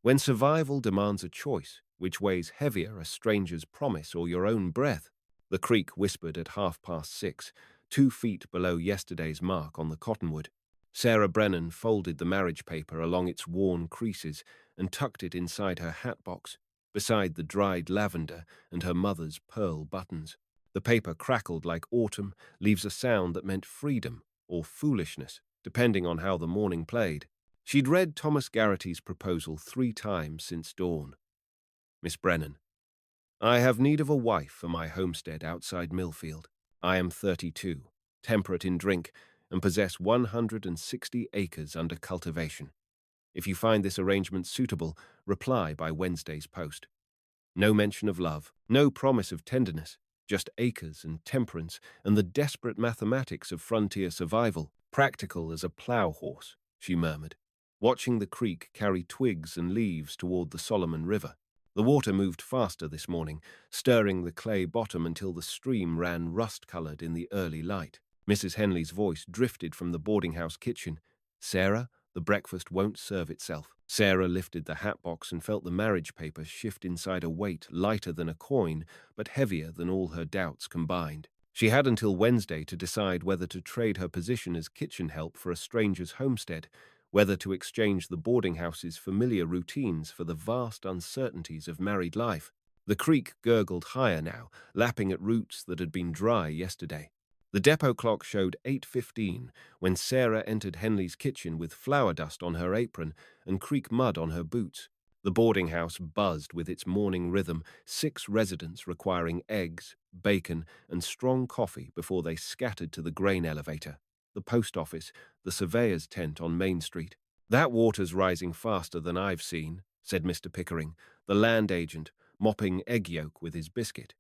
When survival demands a choice, which weighs heavier, a stranger's promise or your own breath? The creak whispered at 6:30, 2 feet below yesterday's mark on the cottonwood. Sarah Brennan folded the marriage paper along its worn creases and tucked it inside her hat box, beside the dried lavender and her mother's pearl buttons. The paper crackled like autumn leaves, a sound that meant freedom or foolishness, depending on how the morning played. She'd read Thomas Garrity's proposal 3 times since dawn. Miss Brennan, I have need of a wife for my homestead outside Millfield. I am 32, temperate in drink, and possess 160 acres under cultivation. If you find this arrangement suitable, reply by Wednesday's post. No mention of love, no promise of tenderness, just acres and temperance and the desperate mathematics of frontier survival, practical as a plough horse, she murmured, watching the creek carry twigs and leaves toward the Solomon River. The water moved faster this morning, stirring the clay bottom until the stream ran rust-colored in the early light. Mrs. Henley's voice drifted from the boarding-house kitchen. Sarah, the breakfast won't serve itself. Sarah lifted the hat box and felt the marriage paper shift inside a weight lighter than a coin, but heavier than all her doubts combined. She had until Wednesday to decide whether to trade her position as kitchen help for a stranger's homestead, whether to exchange the boarding house's familiar routines for the vast uncertainties of married life. The creek gurgled higher now, lapping at roots that had been dry yesterday. The depot clock showed 8:15 when Sarah entered Henley's kitchen with flour dust on her apron and creek mud on her boots. The boarding house buzzed with its morning rhythm, 6 residents requiring eggs, bacon, and strong coffee before they scattered to the grain elevator, the post office, the surveyor's tent on Main Street. That water's rising faster than I've seen, said Mr. Pickering, the land agent, mopping egg yolk with his biscuit.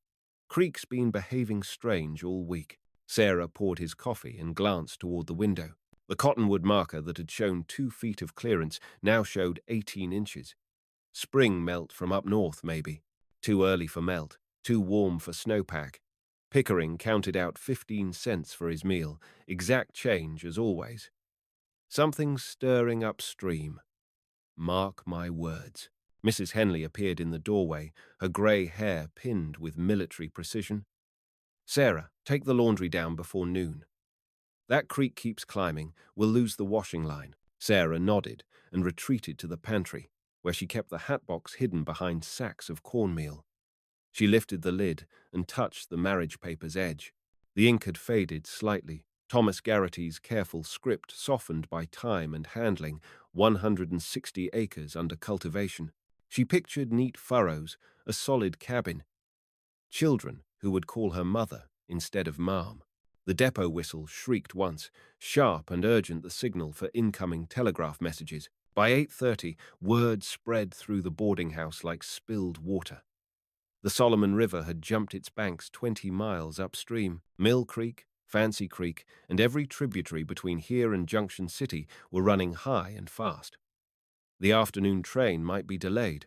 Creek's been behaving strange all week. Sarah poured his coffee and glanced toward the window. The cottonwood marker that had shown 2 feet of clearance now showed 18 inches. Spring melt from up north, maybe. Too early for melt, too warm for snowpack. Pickering counted out 15 cents for his meal, exact change as always. Something's stirring upstream. Mark my words. Mrs. Henley appeared in the doorway, her grey hair pinned with military precision. Sarah, take the laundry down before noon. That creek keeps climbing, we'll lose the washing line. Sarah nodded and retreated to the pantry, where she kept the hat box hidden behind sacks of cornmeal. She lifted the lid and touched the marriage paper's edge. The ink had faded slightly. Thomas Garrity's careful script softened by time and handling, 160 acres under cultivation. She pictured neat furrows, a solid cabin. Children who would call her mother instead of ma'am. The depot whistle shrieked once, sharp and urgent, the signal for incoming telegraph messages. By 8:30, word spread through the boarding house like spilled water. The Solomon River had jumped its banks 20 miles upstream. Mill Creek, Fancy Creek, and every tributary between here and Junction City were running high and fast. The afternoon train might be delayed.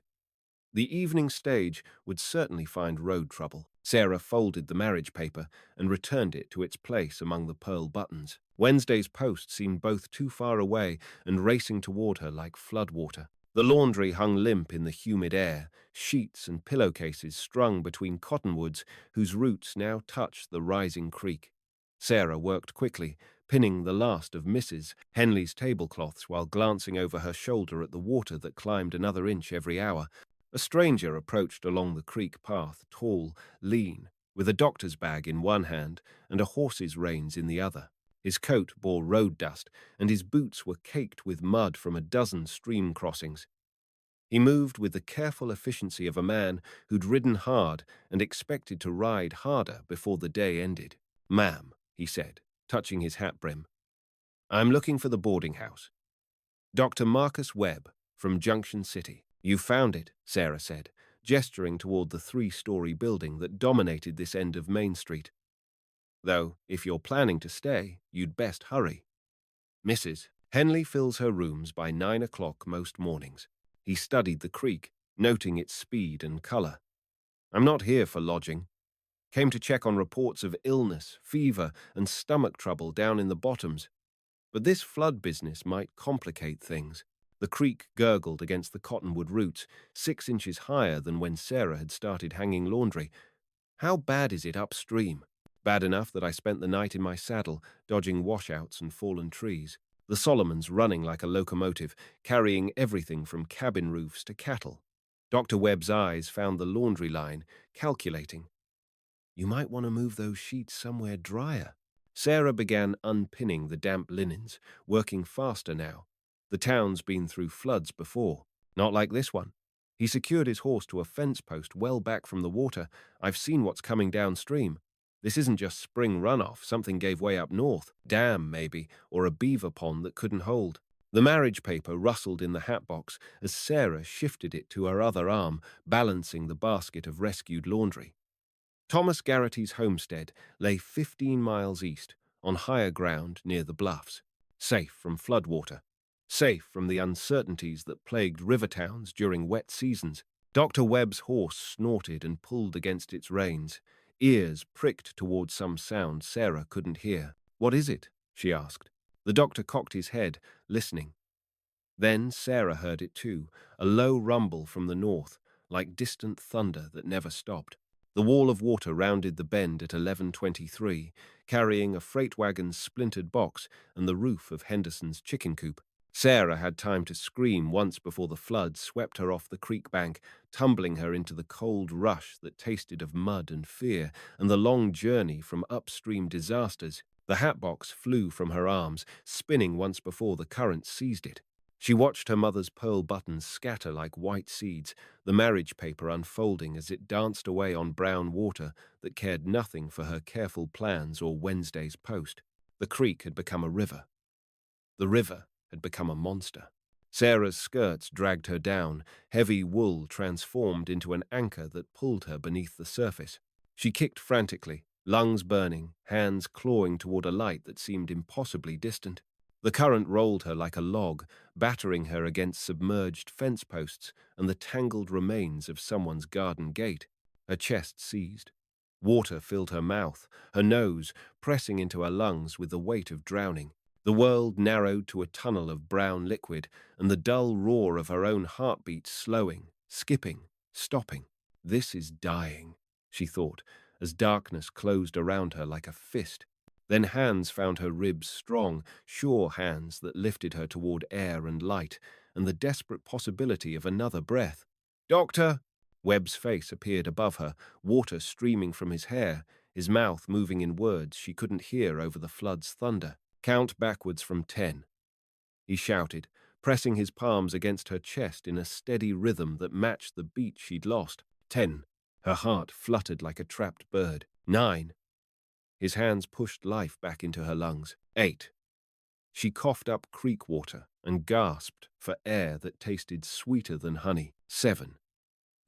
The evening stage would certainly find road trouble. Sarah folded the marriage paper and returned it to its place among the pearl buttons. Wednesday's post seemed both too far away and racing toward her like floodwater. The laundry hung limp in the humid air, sheets and pillowcases strung between cottonwoods whose roots now touched the rising creek. Sarah worked quickly, pinning the last of Mrs. Henley's tablecloths while glancing over her shoulder at the water that climbed another inch every hour. A stranger approached along the creek path, tall, lean, with a doctor's bag in one hand and a horse's reins in the other. His coat bore road dust, and his boots were caked with mud from a dozen stream crossings. He moved with the careful efficiency of a man who'd ridden hard and expected to ride harder before the day ended. "Ma'am," he said, touching his hat brim, "I'm looking for the boarding house. Dr. Marcus Webb, from Junction City." "You found it," Sarah said, gesturing toward the 3-story building that dominated this end of Main Street. "Though, if you're planning to stay, you'd best hurry." Mrs. Henley fills her rooms by 9 o'clock most mornings. He studied the creek, noting its speed and color. "I'm not here for lodging. Came to check on reports of illness, fever, and stomach trouble down in the bottoms. But this flood business might complicate things." The creek gurgled against the cottonwood roots, 6 inches higher than when Sarah had started hanging laundry. How bad is it upstream? Bad enough that I spent the night in my saddle, dodging washouts and fallen trees. The Solomons running like a locomotive, carrying everything from cabin roofs to cattle. Dr. Webb's eyes found the laundry line, calculating. You might want to move those sheets somewhere drier. Sarah began unpinning the damp linens, working faster now. The town's been through floods before, not like this one. He secured his horse to a fence post well back from the water. I've seen what's coming downstream. This isn't just spring runoff, something gave way up north. Dam, maybe, or a beaver pond that couldn't hold. The marriage paper rustled in the hat box as Sarah shifted it to her other arm, balancing the basket of rescued laundry. Thomas Garrity's homestead lay 15 miles east, on higher ground near the bluffs, safe from floodwater, safe from the uncertainties that plagued river towns during wet seasons. Dr. Webb's horse snorted and pulled against its reins, ears pricked towards some sound Sarah couldn't hear. "What is it?" she asked. The doctor cocked his head, listening. Then Sarah heard it too, a low rumble from the north, like distant thunder that never stopped. The wall of water rounded the bend at 11:23, carrying a freight wagon's splintered box and the roof of Henderson's chicken coop. Sarah had time to scream once before the flood swept her off the creek bank, tumbling her into the cold rush that tasted of mud and fear, and the long journey from upstream disasters. The hat box flew from her arms, spinning once before the current seized it. She watched her mother's pearl buttons scatter like white seeds, the marriage paper unfolding as it danced away on brown water that cared nothing for her careful plans or Wednesday's post. The creek had become a river. The river had become a monster. Sarah's skirts dragged her down, heavy wool transformed into an anchor that pulled her beneath the surface. She kicked frantically, lungs burning, hands clawing toward a light that seemed impossibly distant. The current rolled her like a log, battering her against submerged fence posts and the tangled remains of someone's garden gate. Her chest seized. Water filled her mouth, her nose pressing into her lungs with the weight of drowning. The world narrowed to a tunnel of brown liquid, and the dull roar of her own heartbeat slowing, skipping, stopping. This is dying, she thought, as darkness closed around her like a fist. Then hands found her ribs strong, sure hands that lifted her toward air and light, and the desperate possibility of another breath. "Doctor!" Webb's face appeared above her, water streaming from his hair, his mouth moving in words she couldn't hear over the flood's thunder. "Count backwards from 10. He shouted, pressing his palms against her chest in a steady rhythm that matched the beat she'd lost. 10. Her heart fluttered like a trapped bird. 9. His hands pushed life back into her lungs. 8. She coughed up creek water and gasped for air that tasted sweeter than honey. 7.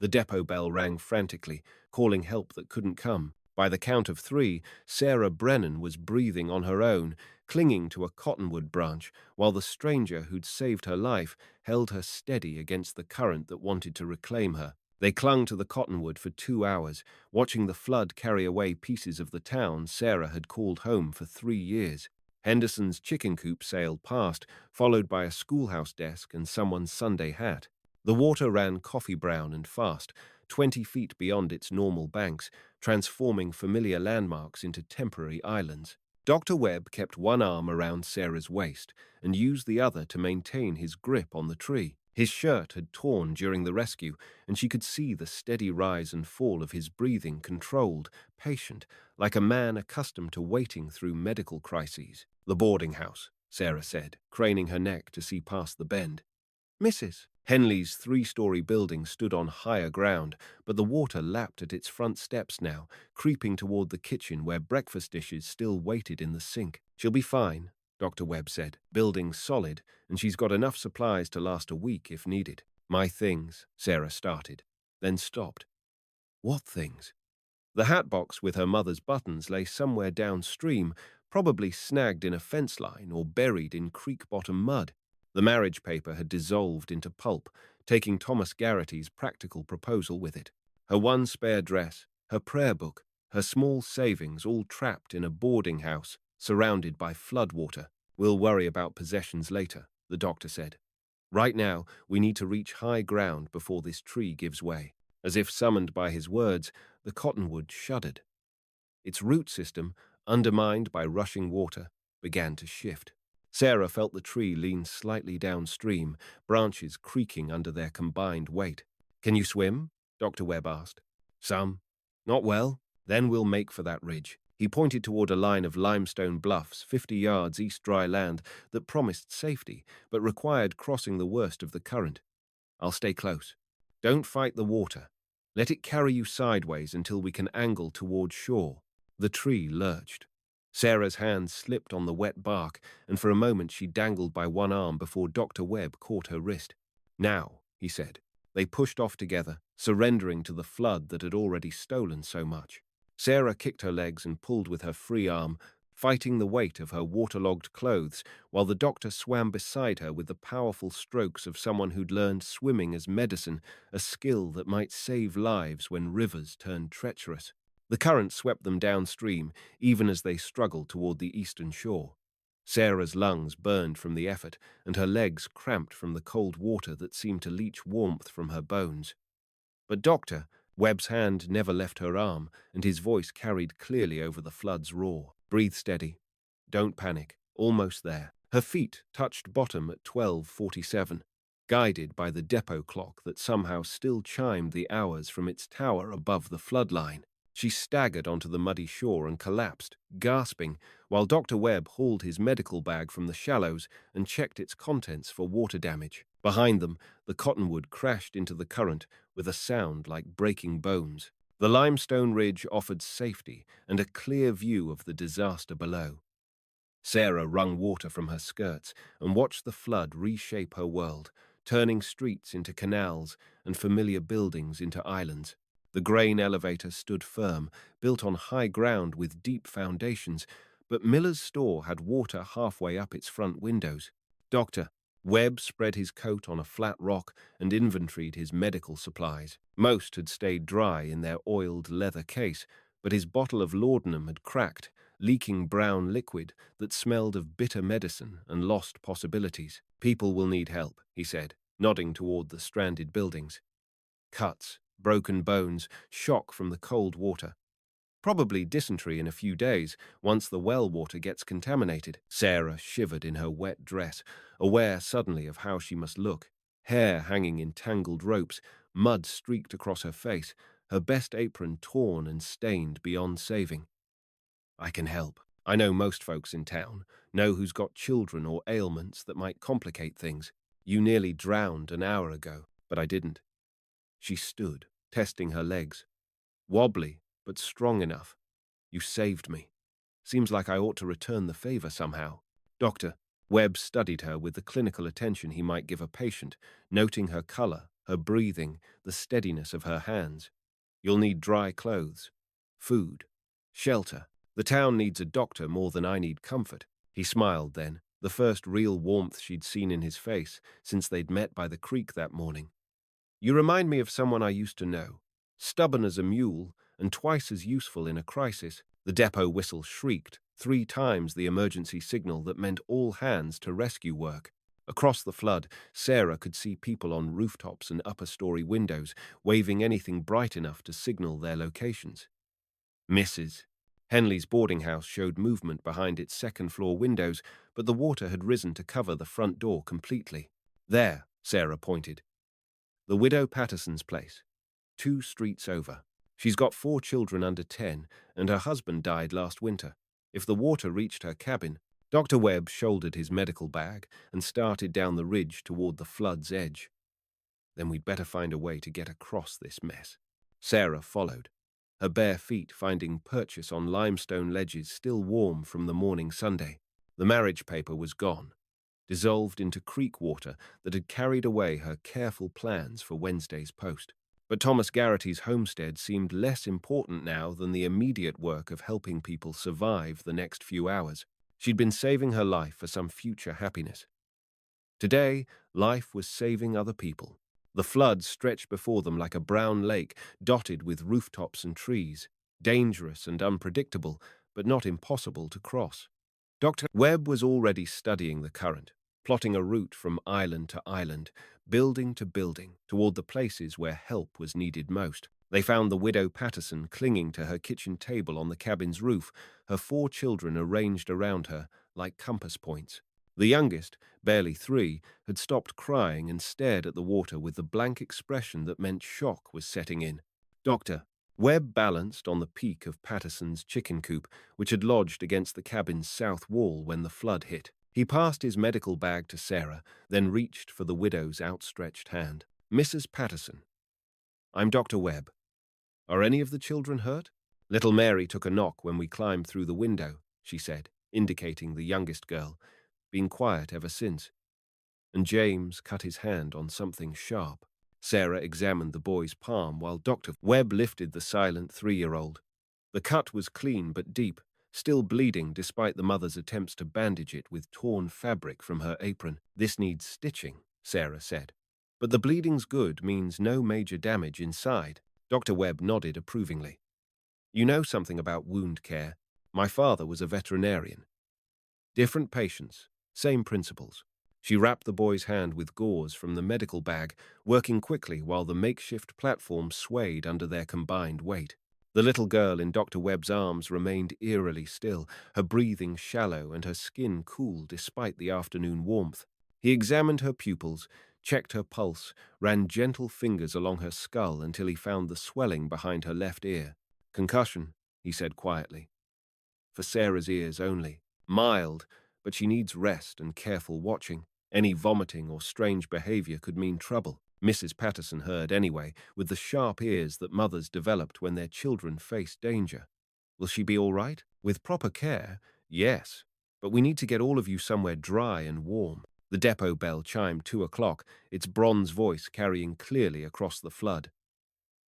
The depot bell rang frantically, calling help that couldn't come. By the count of 3, Sarah Brennan was breathing on her own, clinging to a cottonwood branch, while the stranger who'd saved her life held her steady against the current that wanted to reclaim her. They clung to the cottonwood for 2 hours, watching the flood carry away pieces of the town Sarah had called home for 3 years. Henderson's chicken coop sailed past, followed by a schoolhouse desk and someone's Sunday hat. The water ran coffee brown and fast, 20 feet beyond its normal banks, transforming familiar landmarks into temporary islands. Dr. Webb kept one arm around Sarah's waist and used the other to maintain his grip on the tree. His shirt had torn during the rescue, and she could see the steady rise and fall of his breathing, controlled, patient, like a man accustomed to waiting through medical crises. "The boarding house," Sarah said, craning her neck to see past the bend. "Mrs." Henley's 3-story building stood on higher ground, but the water lapped at its front steps now, creeping toward the kitchen where breakfast dishes still waited in the sink. "She'll be fine," Dr. Webb said. "Building's solid, and she's got enough supplies to last a week if needed." "My things," Sarah started, then stopped. "What things?" The hat box with her mother's buttons lay somewhere downstream, probably snagged in a fence line or buried in creek-bottom mud. The marriage paper had dissolved into pulp, taking Thomas Garrity's practical proposal with it. Her one spare dress, her prayer book, her small savings all trapped in a boarding house, surrounded by floodwater. "We'll worry about possessions later," the doctor said. Right now, we need to reach high ground before this tree gives way." As if summoned by his words, the cottonwood shuddered. Its root system, undermined by rushing water, began to shift. Sarah felt the tree lean slightly downstream, branches creaking under their combined weight. "Can you swim?" Dr. Webb asked. "Some. Not well. Then we'll make for that ridge." He pointed toward a line of limestone bluffs 50 yards east dry land that promised safety, but required crossing the worst of the current. "I'll stay close. Don't fight the water. Let it carry you sideways until we can angle toward shore." The tree lurched. Sarah's hand slipped on the wet bark, and for a moment she dangled by one arm before Dr. Webb caught her wrist. "Now," he said. They pushed off together, surrendering to the flood that had already stolen so much. Sarah kicked her legs and pulled with her free arm, fighting the weight of her waterlogged clothes, while the doctor swam beside her with the powerful strokes of someone who'd learned swimming as medicine, a skill that might save lives when rivers turned treacherous. The current swept them downstream, even as they struggled toward the eastern shore. Sarah's lungs burned from the effort, and her legs cramped from the cold water that seemed to leach warmth from her bones. "But Doctor," Webb's hand never left her arm, and his voice carried clearly over the flood's roar. "Breathe steady. Don't panic. Almost there." Her feet touched bottom at 12:47, guided by the depot clock that somehow still chimed the hours from its tower above the flood line. She staggered onto the muddy shore and collapsed, gasping, while Dr. Webb hauled his medical bag from the shallows and checked its contents for water damage. Behind them, the cottonwood crashed into the current with a sound like breaking bones. The limestone ridge offered safety and a clear view of the disaster below. Sarah wrung water from her skirts and watched the flood reshape her world, turning streets into canals and familiar buildings into islands. The grain elevator stood firm, built on high ground with deep foundations, but Miller's store had water halfway up its front windows. Dr. Webb spread his coat on a flat rock and inventoried his medical supplies. Most had stayed dry in their oiled leather case, but his bottle of laudanum had cracked, leaking brown liquid that smelled of bitter medicine and lost possibilities. "People will need help," he said, nodding toward the stranded buildings. "Cuts, broken bones, shock from the cold water. Probably dysentery in a few days, once the well water gets contaminated." Sarah shivered in her wet dress, aware suddenly of how she must look. Hair hanging in tangled ropes, mud streaked across her face, her best apron torn and stained beyond saving. "I can help. I know most folks in town, know who's got children or ailments that might complicate things. You nearly drowned an hour ago, but I didn't." She stood, testing her legs. "Wobbly, but strong enough. You saved me. Seems like I ought to return the favor somehow." Dr. Webb studied her with the clinical attention he might give a patient, noting her color, her breathing, the steadiness of her hands. "You'll need dry clothes, food, shelter. The town needs a doctor more than I need comfort." He smiled then, the first real warmth she'd seen in his face since they'd met by the creek that morning. "You remind me of someone I used to know. Stubborn as a mule and twice as useful in a crisis." The depot whistle shrieked, 3 times the emergency signal that meant all hands to rescue work. Across the flood, Sarah could see people on rooftops and upper-story windows, waving anything bright enough to signal their locations. Mrs. Henley's boarding house showed movement behind its second-floor windows, but the water had risen to cover the front door completely. "There," Sarah pointed. "The widow Patterson's place. 2 streets over. She's got 4 children under 10, and her husband died last winter. If the water reached her cabin..." Dr. Webb shouldered his medical bag and started down the ridge toward the flood's edge. "Then we'd better find a way to get across this mess." Sarah followed, her bare feet finding purchase on limestone ledges still warm from the morning Sunday. The marriage paper was gone, dissolved into creek water that had carried away her careful plans for Wednesday's post. But Thomas Garrity's homestead seemed less important now than the immediate work of helping people survive the next few hours. She'd been saving her life for some future happiness. Today, life was saving other people. The flood stretched before them like a brown lake, dotted with rooftops and trees, dangerous and unpredictable, but not impossible to cross. Dr. Webb was already studying the current, plotting a route from island to island, building to building, toward the places where help was needed most. They found the widow Patterson clinging to her kitchen table on the cabin's roof, her 4 children arranged around her like compass points. The youngest, barely 3, had stopped crying and stared at the water with the blank expression that meant shock was setting in. Doctor, Webb balanced on the peak of Patterson's chicken coop, which had lodged against the cabin's south wall when the flood hit. He passed his medical bag to Sarah, then reached for the widow's outstretched hand. Mrs. Patterson, I'm Dr. Webb. Are any of the children hurt? Little Mary took a knock when we climbed through the window, she said, indicating the youngest girl. Been quiet ever since. And James cut his hand on something sharp. Sarah examined the boy's palm while Dr. Webb lifted the silent 3-year-old. The cut was clean but deep, still bleeding despite the mother's attempts to bandage it with torn fabric from her apron. This needs stitching, Sarah said. But the bleeding's good means no major damage inside. Dr. Webb nodded approvingly. You know something about wound care. My father was a veterinarian. Different patients, same principles. She wrapped the boy's hand with gauze from the medical bag, working quickly while the makeshift platform swayed under their combined weight. The little girl in Dr. Webb's arms remained eerily still, her breathing shallow and her skin cool despite the afternoon warmth. He examined her pupils, checked her pulse, ran gentle fingers along her skull until he found the swelling behind her left ear. Concussion, he said quietly. For Sarah's ears only. Mild, but she needs rest and careful watching. Any vomiting or strange behavior could mean trouble. Mrs. Patterson heard anyway, with the sharp ears that mothers developed when their children face danger. Will she be all right? With proper care, yes. But we need to get all of you somewhere dry and warm. The depot bell chimed 2 o'clock, its bronze voice carrying clearly across the flood.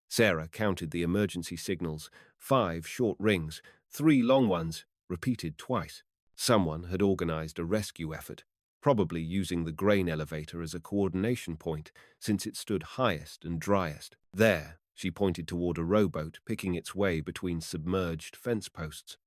Sarah counted the emergency signals, 5 short rings, 3 long ones, repeated twice. Someone had organized a rescue effort, probably using the grain elevator as a coordination point, since it stood highest and driest. There, she pointed toward a rowboat picking its way between submerged fence posts.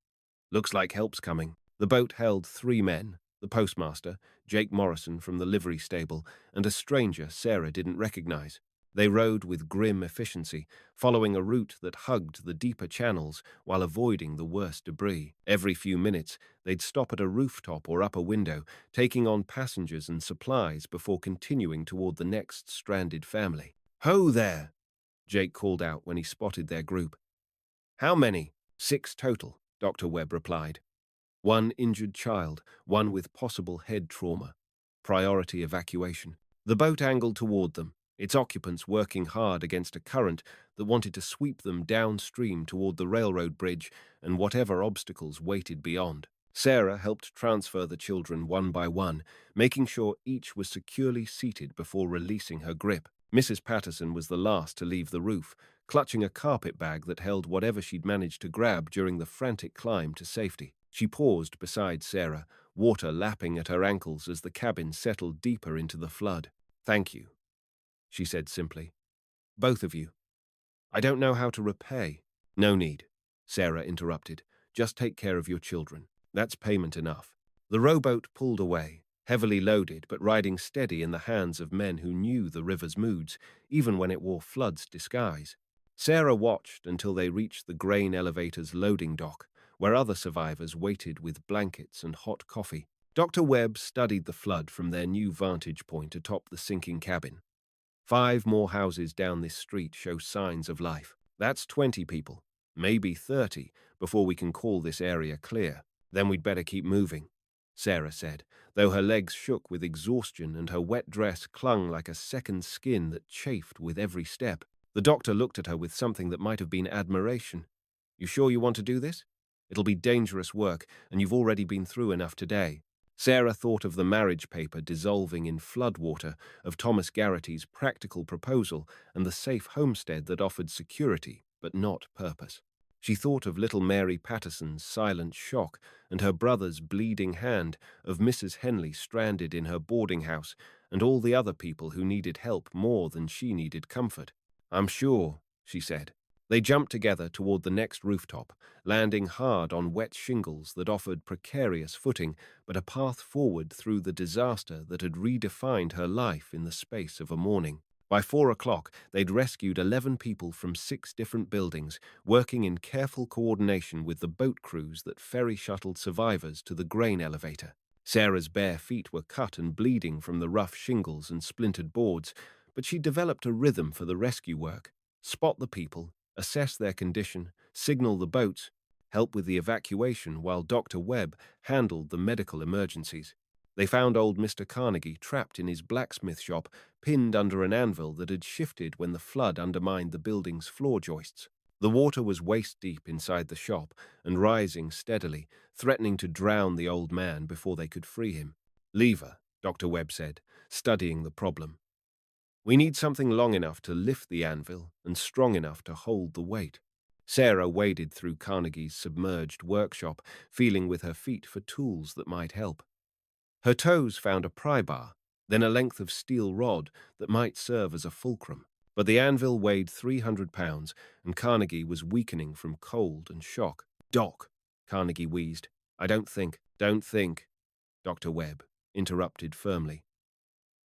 Looks like help's coming. The boat held 3 men, the postmaster, Jake Morrison from the livery stable, and a stranger Sarah didn't recognize. They rowed with grim efficiency, following a route that hugged the deeper channels while avoiding the worst debris. Every few minutes, they'd stop at a rooftop or upper window, taking on passengers and supplies before continuing toward the next stranded family. Ho there! Jake called out when he spotted their group. How many? 6 total, Dr. Webb replied. 1 injured child, 1 with possible head trauma. Priority evacuation. The boat angled toward them, its occupants working hard against a current that wanted to sweep them downstream toward the railroad bridge and whatever obstacles waited beyond. Sarah helped transfer the children one by one, making sure each was securely seated before releasing her grip. Mrs. Patterson was the last to leave the roof, clutching a carpet bag that held whatever she'd managed to grab during the frantic climb to safety. She paused beside Sarah, water lapping at her ankles as the cabin settled deeper into the flood. Thank you, she said simply. Both of you. I don't know how to repay. No need, Sarah interrupted. Just take care of your children. That's payment enough. The rowboat pulled away, heavily loaded but riding steady in the hands of men who knew the river's moods, even when it wore flood's disguise. Sarah watched until they reached the grain elevator's loading dock, where other survivors waited with blankets and hot coffee. Dr. Webb studied the flood from their new vantage point atop the sinking cabin. 5 more houses down this street show signs of life. That's 20 people, maybe 30, before we can call this area clear. Then we'd better keep moving, Sarah said, though her legs shook with exhaustion and her wet dress clung like a second skin that chafed with every step. The doctor looked at her with something that might have been admiration. You sure you want to do this? It'll be dangerous work, and you've already been through enough today. Sarah thought of the marriage paper dissolving in floodwater, of Thomas Garrity's practical proposal, and the safe homestead that offered security, but not purpose. She thought of little Mary Patterson's silent shock and her brother's bleeding hand, of Mrs. Henley stranded in her boarding house, and all the other people who needed help more than she needed comfort. I'm sure, she said, They jumped together toward the next rooftop, landing hard on wet shingles that offered precarious footing, but a path forward through the disaster that had redefined her life in the space of a morning. By 4 o'clock, they'd rescued 11 people from 6 different buildings, working in careful coordination with the boat crews that ferry shuttled survivors to the grain elevator. Sarah's bare feet were cut and bleeding from the rough shingles and splintered boards, but she developed a rhythm for the rescue work. Spot the people, assess their condition, signal the boats, help with the evacuation while Dr. Webb handled the medical emergencies. They found old Mr. Carnegie trapped in his blacksmith shop, pinned under an anvil that had shifted when the flood undermined the building's floor joists. The water was waist-deep inside the shop and rising steadily, threatening to drown the old man before they could free him. "Lever," Dr. Webb said, studying the problem. "We need something long enough to lift the anvil and strong enough to hold the weight." Sarah waded through Carnegie's submerged workshop, feeling with her feet for tools that might help. Her toes found a pry bar, then a length of steel rod that might serve as a fulcrum. But the anvil weighed 300 pounds, and Carnegie was weakening from cold and shock. "Doc," Carnegie wheezed. Don't think," Dr. Webb interrupted firmly.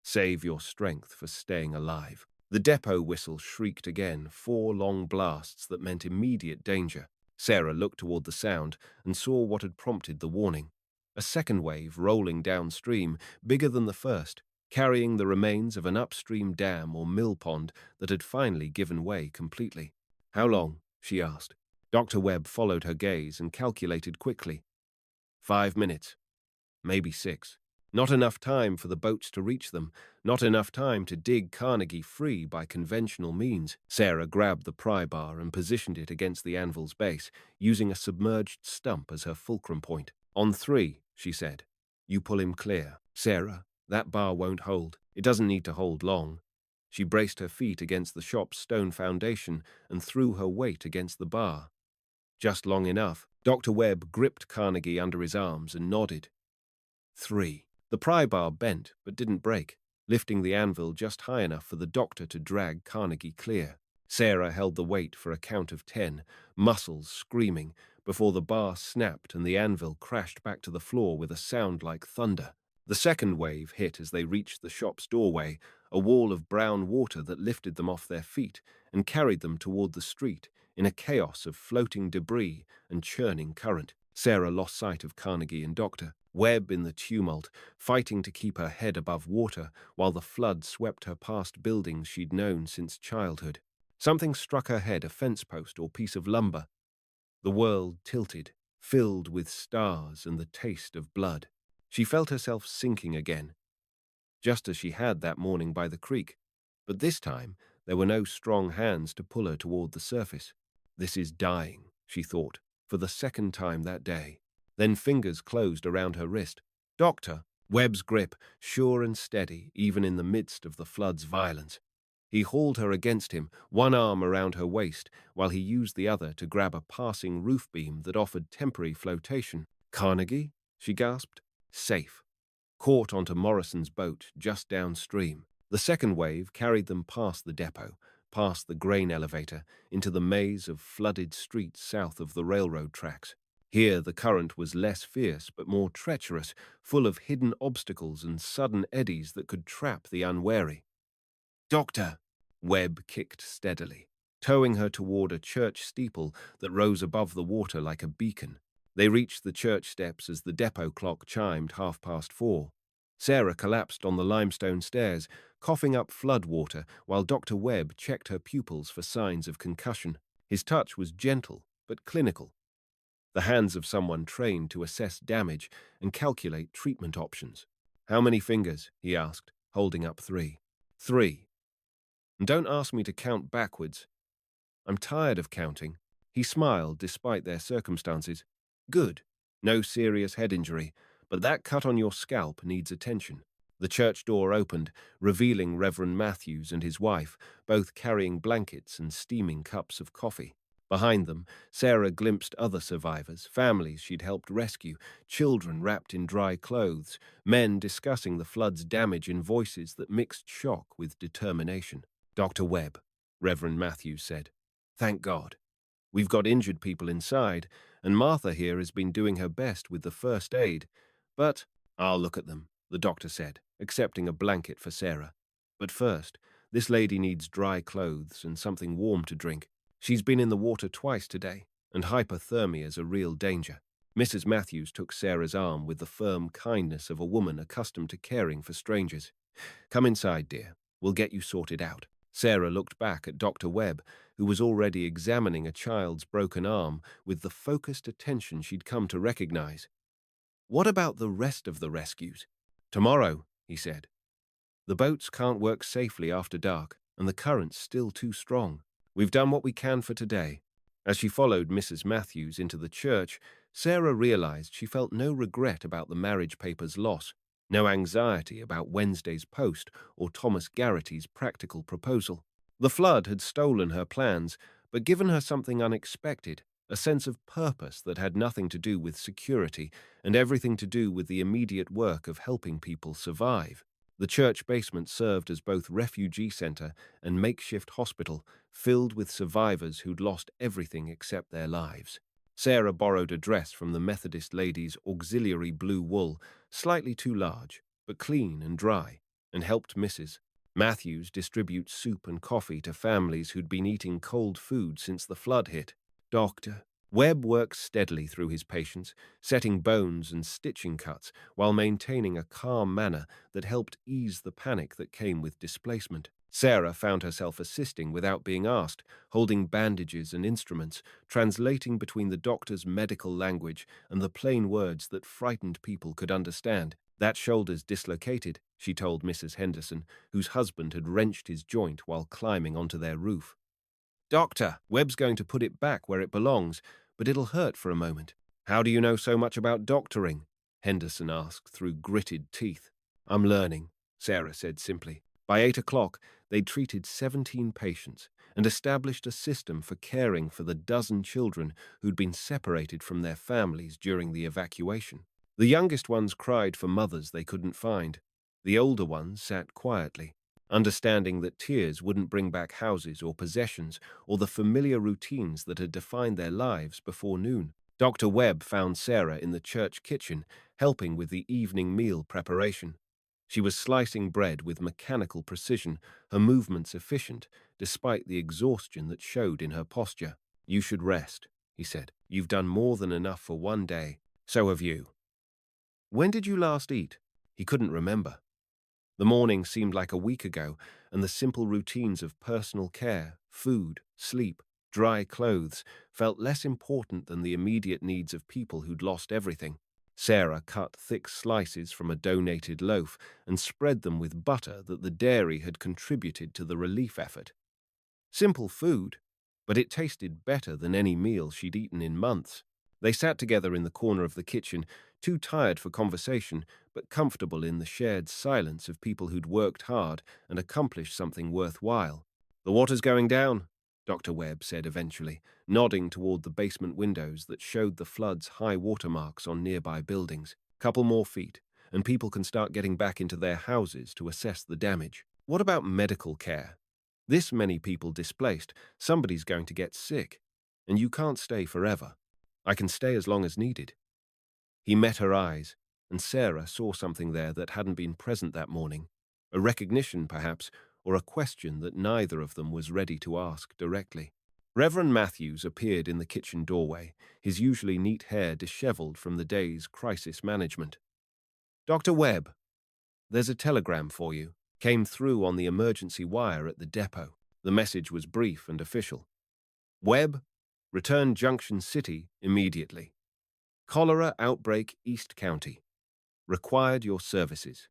"Save your strength for staying alive." The depot whistle shrieked again, 4 long blasts that meant immediate danger. Sarah looked toward the sound and saw what had prompted the warning. A second wave rolling downstream, bigger than the first, carrying the remains of an upstream dam or mill pond that had finally given way completely. "How long?" she asked. Dr. Webb followed her gaze and calculated quickly. 5 minutes. Maybe 6. Not enough time for the boats to reach them, not enough time to dig Carnegie free by conventional means. Sarah grabbed the pry bar and positioned it against the anvil's base, using a submerged stump as her fulcrum point. "On 3, she said. "You pull him clear." "Sarah, that bar won't hold. It doesn't need to hold long." She braced her feet against the shop's stone foundation and threw her weight against the bar. "Just long enough." Dr. Webb gripped Carnegie under his arms and nodded. 3. The pry bar bent but didn't break, lifting the anvil just high enough for the doctor to drag Carnegie clear. Sarah held the weight for a count of 10, muscles screaming, before the bar snapped and the anvil crashed back to the floor with a sound like thunder. The second wave hit as they reached the shop's doorway, a wall of brown water that lifted them off their feet and carried them toward the street in a chaos of floating debris and churning current. Sarah lost sight of Carnegie and Dr. Webb in the tumult, fighting to keep her head above water while the flood swept her past buildings she'd known since childhood. Something struck her head, a fence post or piece of lumber. The world tilted, filled with stars and the taste of blood. She felt herself sinking again, just as she had that morning by the creek. But this time, there were no strong hands to pull her toward the surface. "This is dying," she thought, for the second time that day. Then fingers closed around her wrist. "Doctor!" Webb's grip, sure and steady, even in the midst of the flood's violence. He hauled her against him, one arm around her waist, while he used the other to grab a passing roof beam that offered temporary flotation. "Carnegie?" she gasped. Safe. Caught onto Morrison's boat just downstream. The second wave carried them past the depot, past the grain elevator, into the maze of flooded streets south of the railroad tracks. Here the current was less fierce but more treacherous, full of hidden obstacles and sudden eddies that could trap the unwary. "Doctor!" Webb kicked steadily, towing her toward a church steeple that rose above the water like a beacon. They reached the church steps as the depot clock chimed 4:30. Sarah collapsed on the limestone stairs, coughing up flood water, while Dr. Webb checked her pupils for signs of concussion. His touch was gentle but clinical, the hands of someone trained to assess damage and calculate treatment options. "How many fingers?" he asked, holding up 3. 3. "And don't ask me to count backwards. I'm tired of counting." He smiled despite their circumstances. "Good. No serious head injury, but that cut on your scalp needs attention." The church door opened, revealing Reverend Matthews and his wife, both carrying blankets and steaming cups of coffee. Behind them, Sarah glimpsed other survivors, families she'd helped rescue, children wrapped in dry clothes, men discussing the flood's damage in voices that mixed shock with determination. "Dr. Webb," Reverend Matthews said, Thank God. We've got injured people inside, and Martha here has been doing her best with the first aid. But I'll look at them, the doctor said, accepting a blanket for Sarah. But first, this lady needs dry clothes and something warm to drink. She's been in the water twice today, and hypothermia's a real danger. Mrs. Matthews took Sarah's arm with the firm kindness of a woman accustomed to caring for strangers. Come inside, dear. We'll get you sorted out. Sarah looked back at Dr. Webb, who was already examining a child's broken arm with the focused attention she'd come to recognize. What about the rest of the rescues? Tomorrow, he said. The boats can't work safely after dark, and the current's still too strong. We've done what we can for today. As she followed Mrs. Matthews into the church, Sarah realized she felt no regret about the marriage papers' loss, no anxiety about Wednesday's post or Thomas Garrity's practical proposal. The flood had stolen her plans, but given her something unexpected, a sense of purpose that had nothing to do with security and everything to do with the immediate work of helping people survive. The church basement served as both refugee center and makeshift hospital, filled with survivors who'd lost everything except their lives. Sarah borrowed a dress from the Methodist lady's auxiliary blue wool, slightly too large, but clean and dry, and helped Mrs. Matthews distribute soup and coffee to families who'd been eating cold food since the flood hit. Dr. Webb worked steadily through his patients, setting bones and stitching cuts while maintaining a calm manner that helped ease the panic that came with displacement. Sarah found herself assisting without being asked, holding bandages and instruments, translating between the doctor's medical language and the plain words that frightened people could understand. That shoulder's dislocated, she told Mrs. Henderson, whose husband had wrenched his joint while climbing onto their roof. Doctor, Webb's going to put it back where it belongs, but it'll hurt for a moment. How do you know so much about doctoring? Henderson asked through gritted teeth. I'm learning, Sarah said simply. By 8 o'clock, they'd treated 17 patients and established a system for caring for the dozen children who'd been separated from their families during the evacuation. The youngest ones cried for mothers they couldn't find. The older ones sat quietly, understanding that tears wouldn't bring back houses or possessions or the familiar routines that had defined their lives before noon. Dr. Webb found Sarah in the church kitchen, helping with the evening meal preparation. She was slicing bread with mechanical precision, her movements efficient, despite the exhaustion that showed in her posture. You should rest, he said. You've done more than enough for one day. So have you. When did you last eat? He couldn't remember. The morning seemed like a week ago, and the simple routines of personal care, food, sleep, dry clothes felt less important than the immediate needs of people who'd lost everything. Sarah cut thick slices from a donated loaf and spread them with butter that the dairy had contributed to the relief effort. Simple food, but it tasted better than any meal she'd eaten in months. They sat together in the corner of the kitchen, too tired for conversation, but comfortable in the shared silence of people who'd worked hard and accomplished something worthwhile. The water's going down, Dr. Webb said eventually, nodding toward the basement windows that showed the flood's high watermarks on nearby buildings. Couple more feet, and people can start getting back into their houses to assess the damage. What about medical care? This many people displaced, somebody's going to get sick, and you can't stay forever. I can stay as long as needed. He met her eyes, and Sarah saw something there that hadn't been present that morning. A recognition, perhaps, or a question that neither of them was ready to ask directly. Reverend Matthews appeared in the kitchen doorway, his usually neat hair disheveled from the day's crisis management. Dr. Webb, there's a telegram for you. Came through on the emergency wire at the depot. The message was brief and official. Webb, return Junction City immediately. Cholera outbreak East County. Required your services.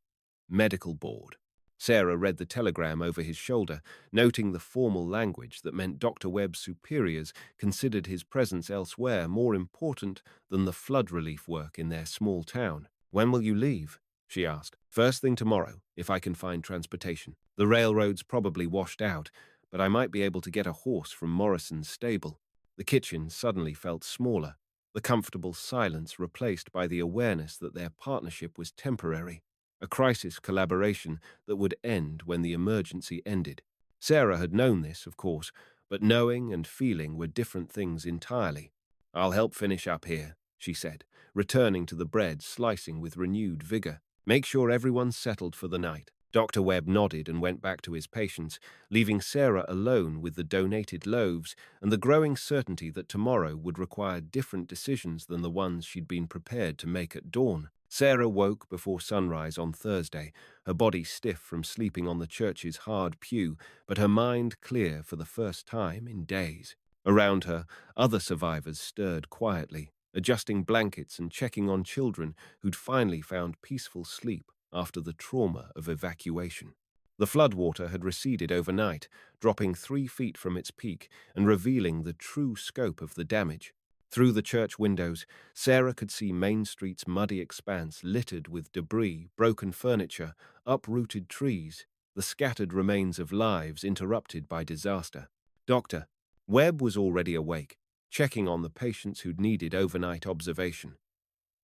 Medical board. Sarah read the telegram over his shoulder, noting the formal language that meant Dr. Webb's superiors considered his presence elsewhere more important than the flood relief work in their small town. When will you leave? She asked. First thing tomorrow, if I can find transportation. The railroad's probably washed out, but I might be able to get a horse from Morrison's stable. The kitchen suddenly felt smaller, the comfortable silence replaced by the awareness that their partnership was temporary, a crisis collaboration that would end when the emergency ended. Sarah had known this, of course, but knowing and feeling were different things entirely. "I'll help finish up here," she said, returning to the bread, slicing with renewed vigor. "Make sure everyone's settled for the night." Dr. Webb nodded and went back to his patients, leaving Sarah alone with the donated loaves and the growing certainty that tomorrow would require different decisions than the ones she'd been prepared to make at dawn. Sarah woke before sunrise on Thursday, her body stiff from sleeping on the church's hard pew, but her mind clear for the first time in days. Around her, other survivors stirred quietly, adjusting blankets and checking on children who'd finally found peaceful sleep after the trauma of evacuation. The floodwater had receded overnight, dropping 3 feet from its peak and revealing the true scope of the damage. Through the church windows, Sarah could see Main Street's muddy expanse littered with debris, broken furniture, uprooted trees, the scattered remains of lives interrupted by disaster. Dr. Webb was already awake, checking on the patients who'd needed overnight observation.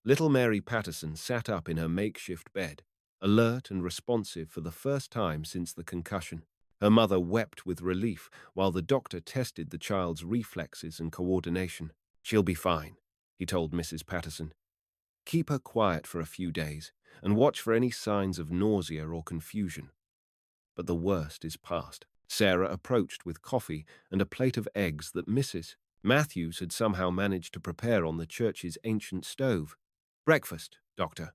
Little Mary Patterson sat up in her makeshift bed, alert and responsive for the first time since the concussion. Her mother wept with relief while the doctor tested the child's reflexes and coordination. "She'll be fine," he told Mrs. Patterson. "Keep her quiet for a few days and watch for any signs of nausea or confusion." But the worst is past. Sarah approached with coffee and a plate of eggs that Mrs. Matthews had somehow managed to prepare on the church's ancient stove. "Breakfast, Doctor.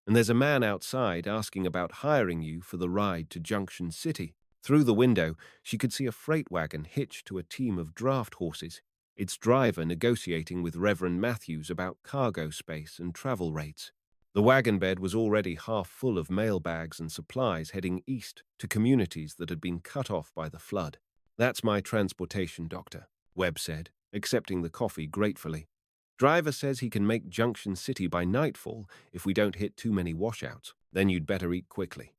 And there's a man outside asking about hiring you for the ride to Junction City." Through the window, she could see a freight wagon hitched to a team of draft horses, its driver negotiating with Reverend Matthews about cargo space and travel rates. The wagon bed was already half full of mailbags and supplies heading east to communities that had been cut off by the flood. "That's my transportation, Doctor," Webb said, accepting the coffee gratefully. "Driver says he can make Junction City by nightfall if we don't hit too many washouts. Then you'd better eat quickly."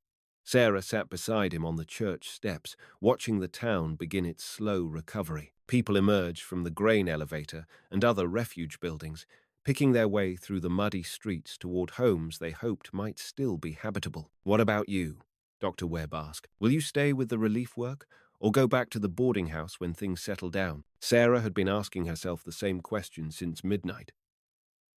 Sarah sat beside him on the church steps, watching the town begin its slow recovery. People emerged from the grain elevator and other refuge buildings, picking their way through the muddy streets toward homes they hoped might still be habitable. "What about you?" Dr. Webb asked. "Will you stay with the relief work or go back to the boarding house when things settle down?" Sarah had been asking herself the same question since midnight.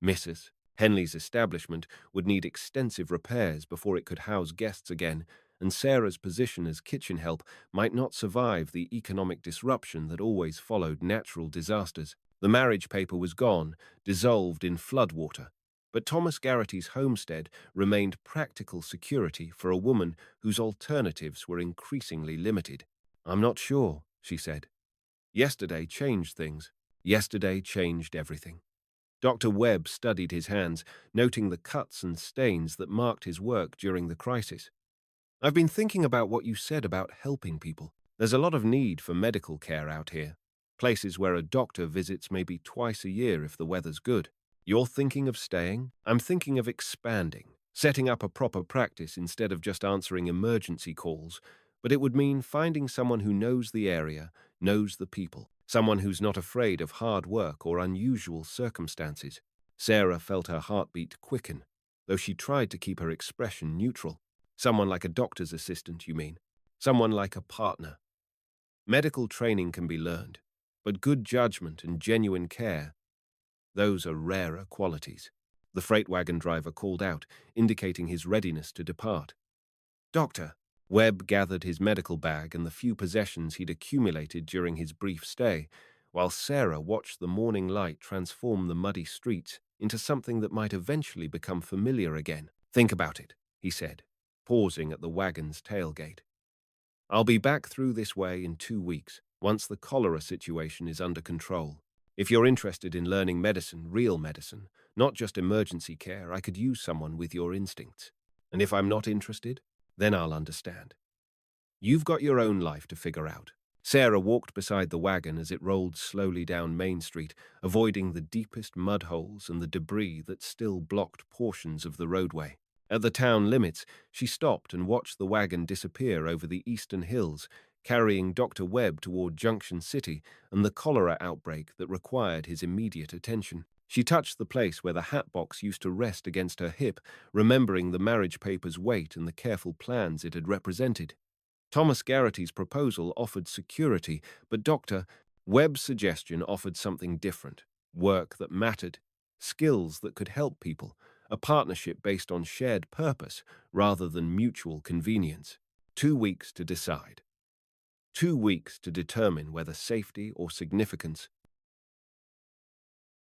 Mrs. Henley's establishment would need extensive repairs before it could house guests again, and Sarah's position as kitchen help might not survive the economic disruption that always followed natural disasters. The marriage paper was gone, dissolved in floodwater, but Thomas Garrity's homestead remained practical security for a woman whose alternatives were increasingly limited. "I'm not sure," she said. "Yesterday changed things. Yesterday changed everything." Dr. Webb studied his hands, noting the cuts and stains that marked his work during the crisis. "I've been thinking about what you said about helping people. There's a lot of need for medical care out here. Places where a doctor visits maybe twice a year if the weather's good. You're thinking of staying? I'm thinking of expanding, setting up a proper practice instead of just answering emergency calls, but it would mean finding someone who knows the area, knows the people, someone who's not afraid of hard work or unusual circumstances." Sarah felt her heartbeat quicken, though she tried to keep her expression neutral. "Someone like a doctor's assistant, you mean? Someone like a partner?" Medical training can be learned, but good judgment and genuine care, those are rarer qualities. The freight wagon driver called out, indicating his readiness to depart. "Doctor." Webb gathered his medical bag and the few possessions he'd accumulated during his brief stay, while Sarah watched the morning light transform the muddy streets into something that might eventually become familiar again. "Think about it," he said, pausing at the wagon's tailgate. "I'll be back through this way in 2 weeks, once the cholera situation is under control. If you're interested in learning medicine, real medicine, not just emergency care, I could use someone with your instincts. And if I'm not interested, then I'll understand. You've got your own life to figure out." Sarah walked beside the wagon as it rolled slowly down Main Street, avoiding the deepest mud holes and the debris that still blocked portions of the roadway. At the town limits, she stopped and watched the wagon disappear over the eastern hills, carrying Dr. Webb toward Junction City and the cholera outbreak that required his immediate attention. She touched the place where the hat box used to rest against her hip, remembering the marriage paper's weight and the careful plans it had represented. Thomas Garrity's proposal offered security, but Dr. Webb's suggestion offered something different: work that mattered, skills that could help people, a partnership based on shared purpose rather than mutual convenience. 2 weeks to decide. 2 weeks to determine whether safety or significance